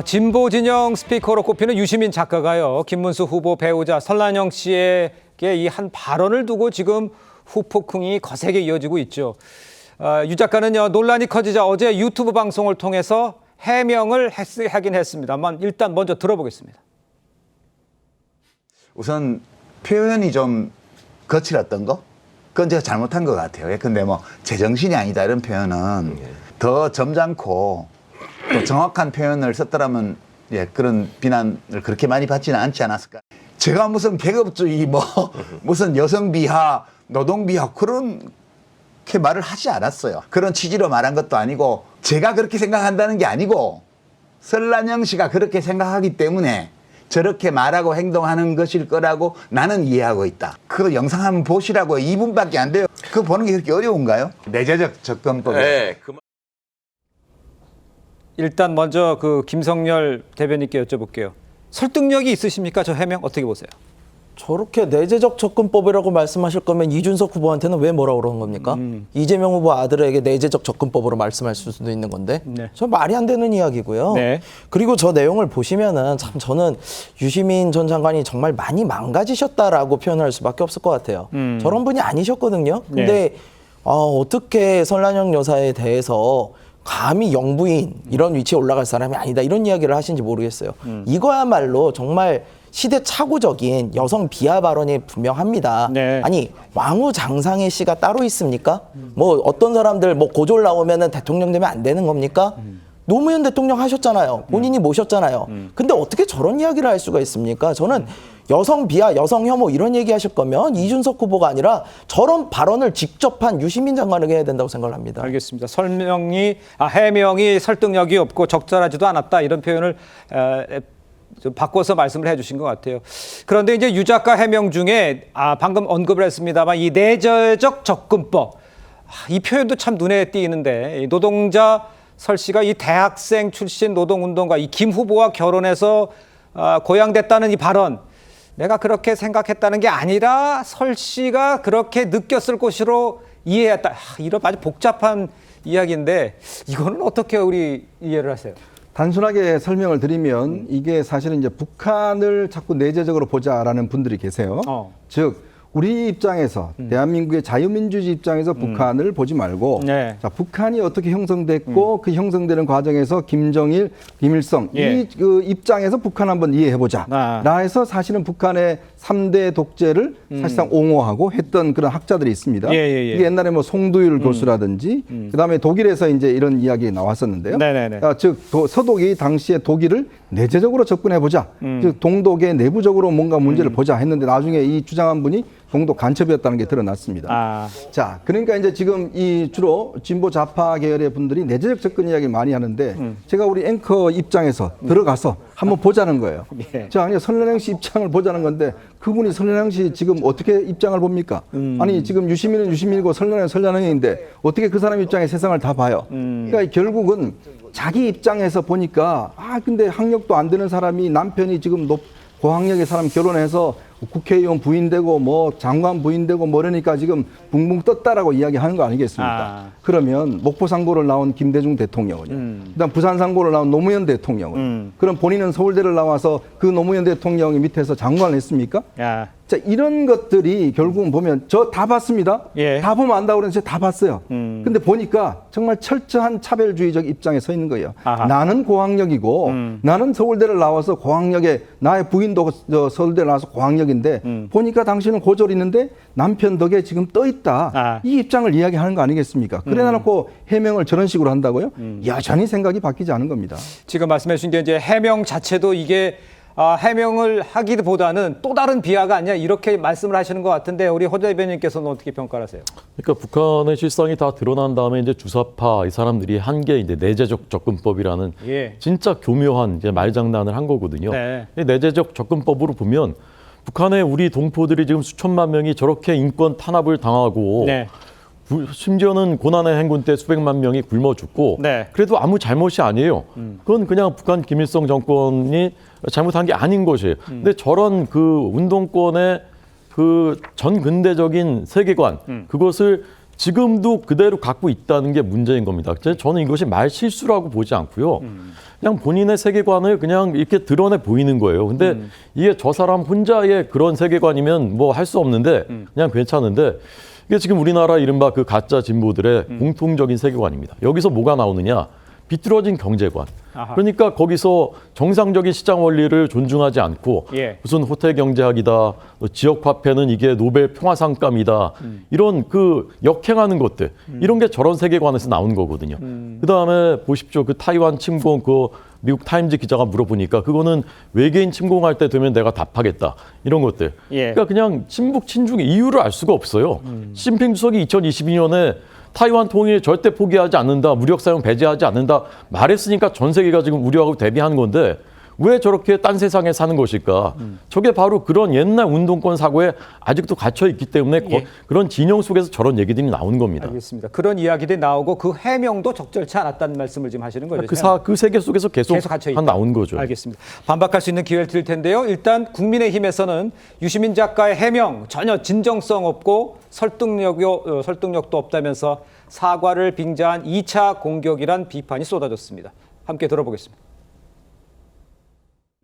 진보 진영 스피커로 꼽히는 유시민 작가가요. 김문수 후보 배우자 설란영 씨에게 이 한 발언을 두고 지금 후폭풍이 거세게 이어지고 있죠. 유 작가는요, 논란이 커지자 어제 유튜브 방송을 통해서 해명을 하긴 했습니다만 일단 먼저 들어보겠습니다. 우선 표현이 좀 거칠었던 거? 그건 제가 잘못한 것 같아요. 근데 뭐 제정신이 아니다 이런 표현은 더 점잖고 또 정확한 표현을 썼더라면 그런 비난을 그렇게 많이 받지는 않지 않았을까. 제가 무슨 계급주의 무슨 여성 비하, 노동 비하 그렇게 말을 하지 않았어요. 그런 취지로 말한 것도 아니고 제가 그렇게 생각한다는 게 아니고 설란영 씨가 그렇게 생각하기 때문에 저렇게 말하고 행동하는 것일 거라고 나는 이해하고 있다. 그 영상 한번 보시라고 2분밖에 안 돼요. 그거 보는 게 그렇게 어려운가요? 내재적 접근법. 네, 일단 먼저 김성열 대변인께 여쭤볼게요. 설득력이 있으십니까? 저 해명 어떻게 보세요? 저렇게 내재적 접근법이라고 말씀하실 거면 이준석 후보한테는 왜 뭐라고 그러는 겁니까? 이재명 후보 아들에게 내재적 접근법으로 말씀할 수도 있는 건데 네. 저 말이 안 되는 이야기고요. 네. 그리고 저 내용을 보시면은 참 저는 유시민 전 장관이 정말 많이 망가지셨다라고 표현할 수밖에 없을 것 같아요. 저런 분이 아니셨거든요. 근데 네. 어떻게 설란영 여사에 대해서 감히 영부인 이런 위치에 올라갈 사람이 아니다 이런 이야기를 하신지 모르겠어요. 이거야말로 정말 시대착오적인 여성 비하 발언이 분명합니다. 네. 아니 왕후 장상혜 씨가 따로 있습니까? 뭐 어떤 사람들 고졸 나오면은 대통령 되면 안 되는 겁니까? 노무현 대통령 하셨잖아요. 본인이 모셨잖아요. 근데 어떻게 저런 이야기를 할 수가 있습니까? 저는 여성 비하, 여성 혐오 이런 얘기 하실 거면 이준석 후보가 아니라 저런 발언을 직접 한 유시민 장관에게 해야 된다고 생각을 합니다. 알겠습니다. 해명이 설득력이 없고 적절하지도 않았다 이런 표현을 좀 바꿔서 말씀을 해주신 것 같아요. 그런데 이제 유 작가 해명 중에 방금 언급을 했습니다만 이 내재적 접근법 이 표현도 참 눈에 띄는데 이 노동자 설 씨가 이 대학생 출신 노동운동가 이 김 후보와 결혼해서 고향됐다는 이 발언 내가 그렇게 생각했다는 게 아니라 설 씨가 그렇게 느꼈을 것으로 이해했다. 이런 아주 복잡한 이야기인데 이거는 어떻게 우리 이해를 하세요? 단순하게 설명을 드리면 이게 사실은 이제 북한을 자꾸 내재적으로 보자라는 분들이 계세요. 즉 우리 입장에서 대한민국의 자유민주주의 입장에서 북한을 보지 말고 네. 자, 북한이 어떻게 형성됐고 그 형성되는 과정에서 김정일, 김일성 이 입장에서 북한 한번 이해해보자. 라 해서 사실은 북한의 3대 독재를 사실상 옹호하고 했던 그런 학자들이 있습니다. 이게 옛날에 송두율 교수라든지 그다음에 독일에서 이제 이런 이야기 나왔었는데요. 즉 서독이 당시에 독일을 내재적으로 접근해보자. 즉 동독의 내부적으로 뭔가 문제를 보자 했는데 나중에 이 주장한 분이 동독 간첩이었다는 게 드러났습니다. 자, 그러니까 이제 지금 이 주로 진보 좌파 계열의 분들이 내재적 접근 이야기를 많이 하는데 제가 우리 앵커 입장에서 들어가서 한번 보자는 거예요. 자, 아니 설란영 씨 입장을 보자는 건데 그분이 설란영 씨 지금 어떻게 입장을 봅니까? 아니 지금 유시민은 유시민이고 설란영은 설란영인데 어떻게 그 사람 입장에 세상을 다 봐요? 그러니까 결국은 자기 입장에서 보니까 근데 학력도 안 되는 사람이 남편이 지금 고학력의 사람 결혼해서 국회의원 부인되고 장관 부인되고 이러니까 지금 붕붕 떴다라고 이야기하는 거 아니겠습니까? 그러면 목포상고를 나온 김대중 대통령은요. 그다음 부산상고를 나온 노무현 대통령은 그럼 본인은 서울대를 나와서 그 노무현 대통령이 밑에서 장관을 했습니까? 자, 이런 것들이 결국은 보면 저 다 봤습니다. 다 보면 안다고 그러는데 다 봤어요. 근데 보니까 정말 철저한 차별주의적 입장에 서 있는 거예요. 나는 고학력이고 나는 서울대를 나와서 고학력에 나의 부인도 서울대를 나와서 고학력인데 보니까 당신은 고졸 있는데 남편 덕에 지금 떠 있다. 이 입장을 이야기하는 거 아니겠습니까? 그래 놔놓고 해명을 저런 식으로 한다고요? 여전히 생각이 바뀌지 않은 겁니다. 지금 말씀해 주신 게 이제 해명 자체도 이게 해명을 하기보다는 또 다른 비하가 아니냐 이렇게 말씀을 하시는 것 같은데 우리 호 대변인께서는 어떻게 평가하세요? 그러니까 북한의 실상이 다 드러난 다음에 이제 주사파 이 사람들이 한 게 이제 내재적 접근법이라는 진짜 교묘한 이제 말장난을 한 거거든요. 내재적 접근법으로 보면 북한의 우리 동포들이 지금 수천만 명이 저렇게 인권 탄압을 당하고 심지어는 고난의 행군 때 수백만 명이 굶어 죽고 그래도 아무 잘못이 아니에요. 그건 그냥 북한 김일성 정권이 잘못한 게 아닌 것이에요. 근데 저런 그 운동권의 그 전근대적인 세계관 그것을 지금도 그대로 갖고 있다는 게 문제인 겁니다. 저는 이것이 말 실수라고 보지 않고요. 그냥 본인의 세계관을 그냥 이렇게 드러내 보이는 거예요. 근데 이게 저 사람 혼자의 그런 세계관이면 뭐 할 수 없는데 그냥 괜찮은데 이게 지금 우리나라 이른바 그 가짜 진보들의 공통적인 세계관입니다. 여기서 뭐가 나오느냐? 비뚤어진 경제관. 아하. 그러니까 거기서 정상적인 시장 원리를 존중하지 않고 예. 무슨 호텔 경제학이다, 지역 화폐는 이게 노벨 평화상감이다, 이런 그 역행하는 것들, 이런 게 저런 세계관에서 나온 거거든요. 그 다음에 보십시오, 그 타이완 침공, 그 미국 타임즈 기자가 물어보니까 그거는 외계인 침공할 때 되면 내가 답하겠다, 이런 것들. 예. 그러니까 그냥 친북 친중의 이유를 알 수가 없어요. 시진핑 주석이 2022년에 타이완 통일 절대 포기하지 않는다, 무력 사용 배제하지 않는다 말했으니까 전 세계가 지금 우려하고 대비하는 건데 왜 저렇게 딴 세상에 사는 것일까? 저게 바로 그런 옛날 운동권 사고에 아직도 갇혀 있기 때문에 예. 그런 진영 속에서 저런 얘기들이 나온 겁니다. 알겠습니다. 그런 이야기들이 나오고 그 해명도 적절치 않았다는 말씀을 지금 하시는 거죠. 그 세계 속에서 계속 갇혀 있다. 나온 거죠. 알겠습니다. 반박할 수 있는 기회를 드릴 텐데요. 일단 국민의힘에서는 유시민 작가의 해명 전혀 진정성 없고 설득력도 없다면서 사과를 빙자한 2차 공격이란 비판이 쏟아졌습니다. 함께 들어보겠습니다.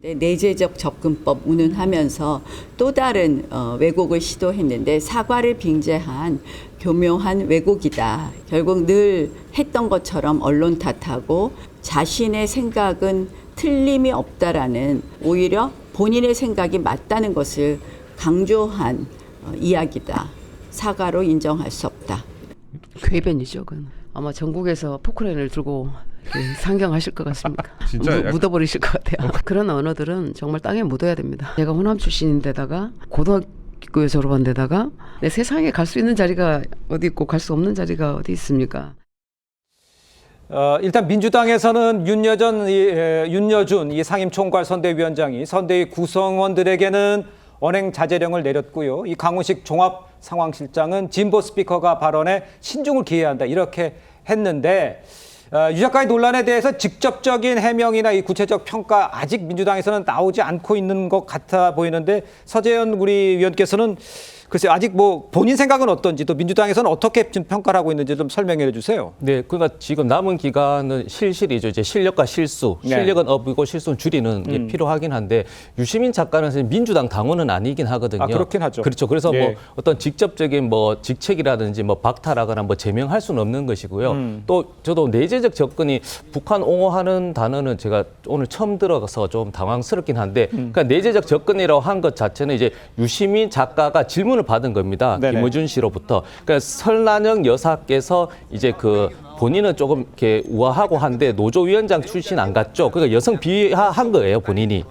내재적 접근법 운운하면서 또 다른 왜곡을 시도했는데 사과를 빙자한 교묘한 왜곡이다. 결국 늘 했던 것처럼 언론 탓하고 자신의 생각은 틀림이 없다라는 오히려 본인의 생각이 맞다는 것을 강조한 이야기다. 사과로 인정할 수 없다. 궤변이죠. 그건. 아마 전국에서 포크레인을 들고 상경하실 것 같습니다. 진짜 묻어버리실 것 같아요. 그런 언어들은 정말 땅에 묻어야 됩니다. 제가 호남 출신인데다가 고등학교에 졸업한 데다가 내 세상에 갈 수 있는 자리가 어디 있고 갈 수 없는 자리가 어디 있습니까? 일단 민주당에서는 윤여준 이 상임총괄 선대위원장이 선대위 구성원들에게는 언행 자제령을 내렸고요. 이 강훈식 종합상황실장은 진보 스피커가 발언에 신중을 기해야 한다 이렇게 했는데 유 작가의 논란에 대해서 직접적인 해명이나 이 구체적 평가 아직 민주당에서는 나오지 않고 있는 것 같아 보이는데 서재현 우리 위원께서는 글쎄 아직 뭐 본인 생각은 어떤지 또 민주당에서는 어떻게 지금 평가를 하고 있는지 좀 설명해 주세요. 네, 그러니까 지금 남은 기간은 실실이죠. 이제 실력과 실수, 네. 실력은 업이고 실수는 줄이는 게 필요하긴 한데 유시민 작가는 사실 민주당 당원은 아니긴 하거든요. 아, 그렇긴 하죠. 그렇죠. 그래서 예. 뭐 어떤 직접적인 뭐 직책이라든지 뭐 박탈하거나 뭐 제명할 수는 없는 것이고요. 또 저도 내재적 접근이 북한 옹호하는 단어는 제가 오늘 처음 들어서 좀 당황스럽긴 한데 그러니까 내재적 접근이라고 한 것 자체는 이제 유시민 작가가 질문을 받은 겁니다. 네네. 김어준 씨로부터. 그러니까 설난영 여사께서 이제 그 본인은 조금 이렇게 우아하고 한데 노조위원장 출신 안 같죠. 그러니까 여성 비하한 거예요, 본인이.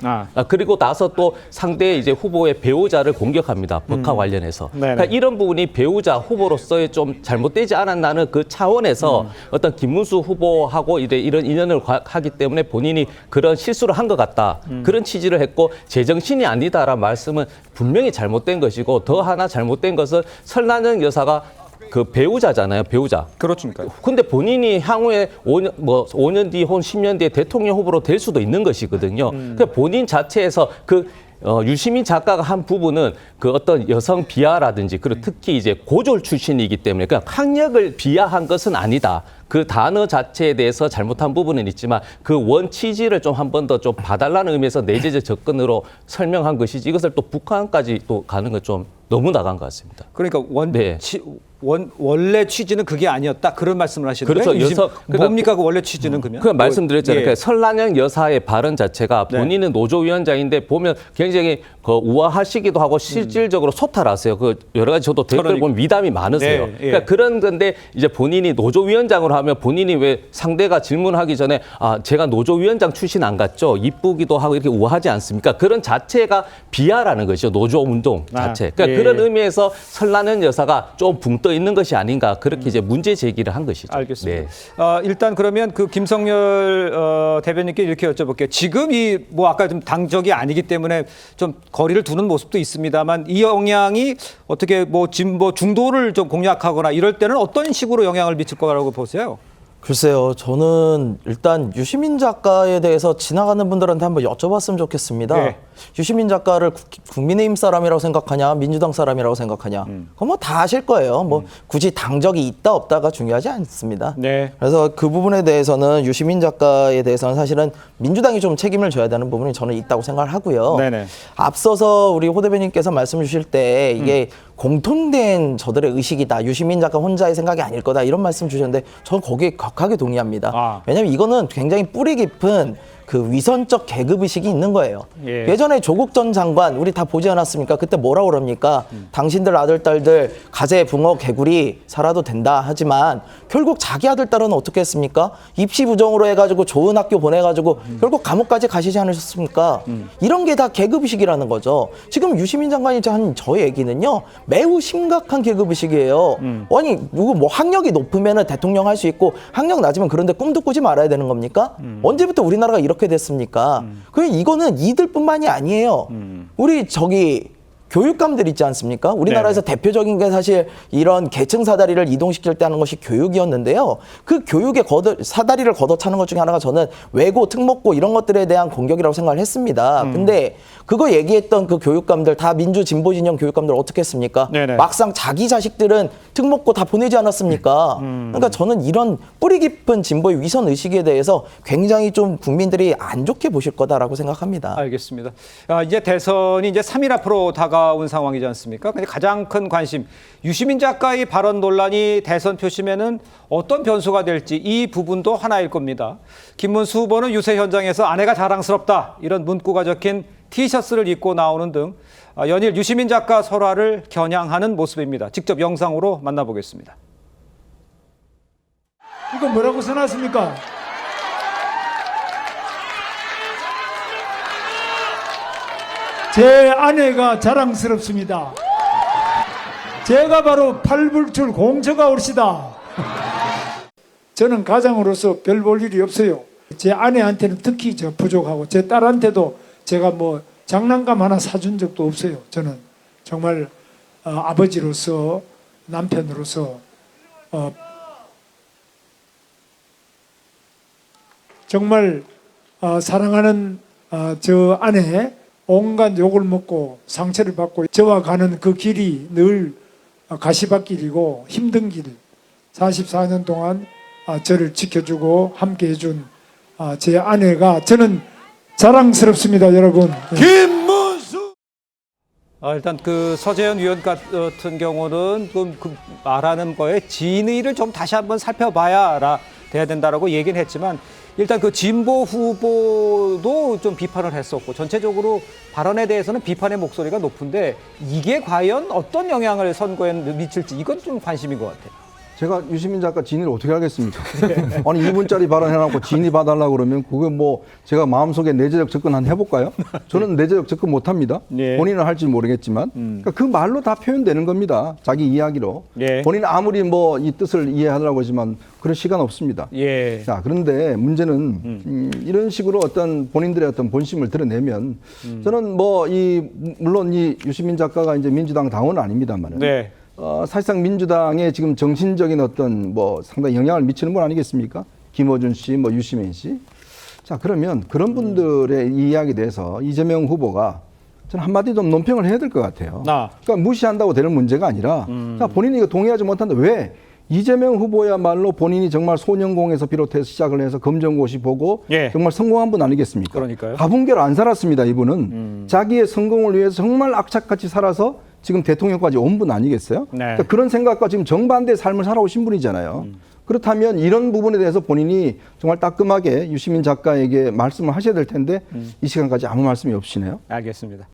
그리고 나서 또 상대 이제 후보의 배우자를 공격합니다. 북한 관련해서. 네네. 그러니까 이런 부분이 배우자 후보로서의 좀 잘못되지 않았나는 그 차원에서 어떤 김문수 후보하고 이런 인연을 하기 때문에 본인이 그런 실수를 한 것 같다. 그런 취지를 했고 제정신이 아니다라는 말씀은 분명히 잘못된 것이고 더 하나 잘못된 것은 설난영 여사가 그 배우자잖아요, 배우자. 그렇습니까? 근데 본인이 향후에 5년 뒤 혹은 10년 뒤에 대통령 후보로 될 수도 있는 것이거든요. 그러니까 본인 자체에서 유시민 작가가 한 부분은 그 어떤 여성 비하라든지 그리고 특히 이제 고졸 출신이기 때문에 그냥 학력을 비하한 것은 아니다. 그 단어 자체에 대해서 잘못한 부분은 있지만 그 원 취지를 좀 한 번 더 좀 봐달라는 의미에서 내재적 접근으로 설명한 것이지 이것을 또 북한까지 또 가는 건 좀 너무 나간 것 같습니다. 그러니까 원래 취지는 그게 아니었다 그런 말씀을 하시는 그렇죠. 거예요? 그러니까 뭡니까 그 원래 취지는 그러면? 그냥 말씀드렸잖아요. 예. 그러니까 설난영 여사의 발언 자체가 본인은 노조위원장인데 보면 굉장히 우아하시기도 하고 실질적으로 소탈하세요. 그 여러 가지 저도 댓글 보면 미담이 많으세요. 네, 예. 그러니까 그런 건데 이제 본인이 노조위원장으로 하면 본인이 왜 상대가 질문하기 전에 제가 노조위원장 출신 안 같죠? 이쁘기도 하고 이렇게 우아하지 않습니까? 그런 자체가 비하라는 것이죠. 노조운동 자체. 그러니까 예. 그런 의미에서 설난영 여사가 좀 붕 떠 있는 것이 아닌가 그렇게 이제 문제 제기를 한 것이죠. 알겠습니다. 네. 일단 그러면 그 김성열 대변인께 이렇게 여쭤볼게요. 지금 뭐 아까 좀 당적이 아니기 때문에 좀 거리를 두는 모습도 있습니다만 이 영향이 어떻게 뭐 진보 중도를 좀 공략하거나 이럴 때는 어떤 식으로 영향을 미칠 거라고 보세요? 글쎄요, 저는 일단 유시민 작가에 대해서 지나가는 분들한테 한번 여쭤봤으면 좋겠습니다. 네. 유시민 작가를 국민의힘 사람이라고 생각하냐, 민주당 사람이라고 생각하냐, 그건 뭐 다 아실 거예요. 뭐 굳이 당적이 있다 없다가 중요하지 않습니다. 네. 그래서 그 부분에 대해서는 유시민 작가에 대해서는 사실은 민주당이 좀 책임을 져야 되는 부분이 저는 있다고 생각을 하고요. 네네. 앞서서 우리 호 대변인께서 말씀 주실 때 이게 공통된 저들의 의식이다. 유시민 작가 혼자의 생각이 아닐 거다. 이런 말씀 주셨는데 저는 거기에 격하게 동의합니다. 아. 왜냐하면 이거는 굉장히 뿌리 깊은 그 위선적 계급 의식이 있는 거예요. 예. 예전에 조국 전 장관 우리 다 보지 않았습니까? 그때 뭐라 그럽니까? 당신들 아들 딸들 가재 붕어 개구리 살아도 된다 하지만 결국 자기 아들 딸은 어떻게 했습니까? 입시 부정으로 해가지고 좋은 학교 보내가지고 결국 감옥까지 가시지 않으셨습니까? 이런 게 다 계급 의식이라는 거죠. 지금 유시민 장관이 한 저 얘기는요 매우 심각한 계급 의식이에요. 아니 누구 뭐 학력이 높으면은 대통령 할 수 있고 학력 낮으면 그런데 꿈도 꾸지 말아야 되는 겁니까? 언제부터 우리나라가 이렇게 됐습니까? 그냥 이거는 이들뿐만이 아니에요. 우리 저기 교육감들 있지 않습니까? 우리나라에서 대표적인 게 사실 이런 계층 사다리를 이동시킬 때 하는 것이 교육이었는데요. 그 교육의 사다리를 걷어차는 것 중에 하나가 저는 외고, 특목고 이런 것들에 대한 공격이라고 생각을 했습니다. 근데 그거 얘기했던 그 교육감들 다 민주 진보 진영 교육감들 어떻게 했습니까? 네네. 막상 자기 자식들은 특목고 다 보내지 않았습니까? 그러니까 저는 이런 뿌리 깊은 진보의 위선 의식에 대해서 굉장히 좀 국민들이 안 좋게 보실 거다라고 생각합니다. 알겠습니다. 이제 대선이 이제 3일 앞으로 다가온 상황이지 않습니까? 근데 가장 큰 관심, 유시민 작가의 발언 논란이 대선 표심에는 어떤 변수가 될지 이 부분도 하나일 겁니다. 김문수 후보는 유세 현장에서 아내가 자랑스럽다 이런 문구가 적힌 티셔츠를 입고 나오는 등 연일 유시민 작가 설화를 겨냥하는 모습입니다. 직접 영상으로 만나보겠습니다. 이거 뭐라고 써놨습니까? 제 아내가 자랑스럽습니다. 제가 바로 팔불출 공처가 옳시다. 저는 가장으로서 별 볼 일이 없어요. 제 아내한테는 특히 저 부족하고 제 딸한테도 제가 뭐 장난감 하나 사준 적도 없어요. 저는 정말 아버지로서 남편으로서 정말 사랑하는 저 아내 온갖 욕을 먹고 상처를 받고 저와 가는 그 길이 늘 가시밭길이고 힘든 길 44년 동안 저를 지켜주고 함께 해준 제 아내가 저는 자랑스럽습니다, 여러분. 김문수! 일단 그 서재현 위원 같은 경우는 그 말하는 거에 진의를 좀 다시 한번 살펴봐야 돼야 된다라고 얘기는 했지만 일단 그 진보 후보도 좀 비판을 했었고 전체적으로 발언에 대해서는 비판의 목소리가 높은데 이게 과연 어떤 영향을 선거에 미칠지 이건 좀 관심인 것 같아요. 제가 유시민 작가 진위를 어떻게 하겠습니까? 아니 2분짜리 발언해놓고 진위 봐달라고 그러면 그게 뭐 제가 마음속에 내재적 접근 한번 해볼까요? 저는 내재적 접근 못합니다. 예. 본인은 할지 모르겠지만 그러니까 그 말로 다 표현되는 겁니다. 자기 이야기로. 예. 본인은 아무리 뭐 이 뜻을 이해하려고 하지만 그럴 시간 없습니다. 예. 자, 그런데 문제는 이런 식으로 어떤 본인들의 어떤 본심을 드러내면 저는 뭐 물론 이 유시민 작가가 이제 민주당 당원은 아닙니다만은 네. 사실상 민주당의 지금 정신적인 어떤 뭐 상당히 영향을 미치는 분 아니겠습니까? 김어준 씨, 뭐 유시민 씨. 자, 그러면 그런 분들의 이 이야기에 대해서 이재명 후보가 저는 한마디 좀 논평을 해야 될 것 같아요. 그러니까 무시한다고 되는 문제가 아니라 자, 본인이 이거 동의하지 못한다. 왜? 이재명 후보야말로 본인이 정말 소년공에서 비롯해서 시작을 해서 검정고시 보고 예. 정말 성공한 분 아니겠습니까? 그러니까요. 가분개로 안 살았습니다. 이분은 자기의 성공을 위해서 정말 악착같이 살아서 지금 대통령까지 온 분 아니겠어요? 네. 그러니까 그런 생각과 지금 정반대의 삶을 살아오신 분이잖아요. 그렇다면 이런 부분에 대해서 본인이 정말 따끔하게 유시민 작가에게 말씀을 하셔야 될 텐데 이 시간까지 아무 말씀이 없으시네요. 알겠습니다.